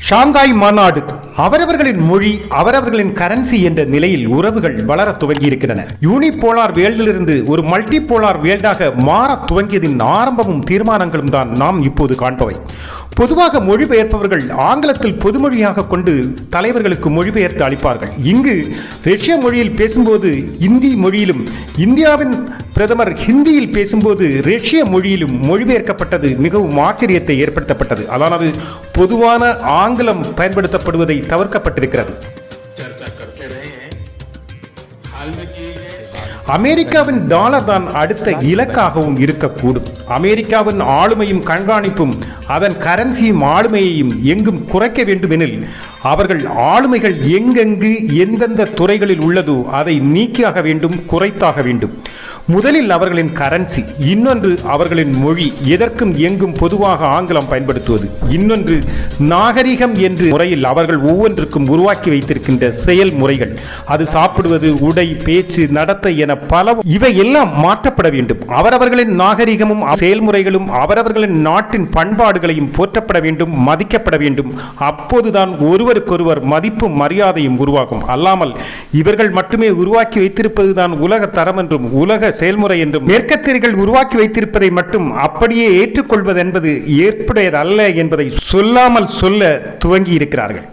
Shanghai மாநாடு அவரவர்களின் மொழி அவரவர்களின் currency என்ற நிலையில் உறவுகள் வளர துவங்கியிருக்கின்றன. யூனிபோலார் வேல்டிலிருந்து ஒரு மல்டிபோலார் வேல்டாக மாற துவங்கியதின் ஆரம்பமும் தீர்மானங்களும் தான் நாம் இப்போது காண்பவை. பொதுவாக மொழிபெயர்ப்பவர்கள் ஆங்கிலத்தில் பொதுமொழியாக கொண்டு தலைவர்களுக்கு மொழிபெயர்த்து அளிப்பார்கள். இங்கு ரஷ்ய மொழியில் பேசும்போது இந்தி மொழியிலும், இந்தியாவின் பிரதமர் ஹிந்தியில் பேசும்போது ரஷ்ய மொழியிலும் மொழிபெயர்க்கப்பட்டது மிகவும் ஆச்சரியத்தை ஏற்படுத்தப்பட்டது. அதாவது பொதுவான ஆங்கிலம் பயன்படுத்தப்படுவதை தவிர்க்கப்பட்டிருக்கிறது. அமெரிக்காவின் டாலர் தான் அடுத்த இலக்காகவும் இருக்கக்கூடும். அமெரிக்காவின் ஆளுமையும் கண்காணிப்பும் அதன் கரன்சியும் ஆளுமையையும் எங்கும் குறைக்க வேண்டுமெனில் அவர்கள் ஆளுமைகள் எங்கெங்கு எந்தெந்த துறைகளில் உள்ளதோ அதை நீக்கியாக வேண்டும், குறைத்தாக வேண்டும். முதலில் அவர்களின் கரன்சி, இன்னொன்று அவர்களின் மொழி, எதற்கும் எங்கும் பொதுவாக ஆங்கிலம் பயன்படுத்துவது, இன்னொன்று நாகரிகம் என்று முறையில் அவர்கள் ஒவ்வொன்றுக்கும் உருவாக்கி வைத்திருக்கின்ற செயல்முறைகள், அது சாப்பிடுவது, உடை, பேச்சு, நடத்தை என பல, இவை எல்லாம் மாற்றப்பட வேண்டும். அவரவர்களின் நாகரிகமும் செயல்முறைகளும் அவரவர்களின் நாட்டின் பண்பாடுகளையும் போற்றப்பட வேண்டும், மதிக்கப்பட வேண்டும். அப்போதுதான் ஒருவருக்கொருவர் மதிப்பும் மரியாதையும் உருவாகும். அல்லாமல் இவர்கள் மட்டுமே உருவாக்கி வைத்திருப்பதுதான் உலக தரம் என்றும் உலக செயல்முறை என்றும் மேற்கத்தியர்கள் உருவாக்கி வைத்திருப்பதை மட்டும் அப்படியே ஏற்றுக்கொள்வது என்பது ஏற்புடையதல்ல என்பதை சொல்லாமல் சொல்ல துவங்கி இருக்கிறார்கள்.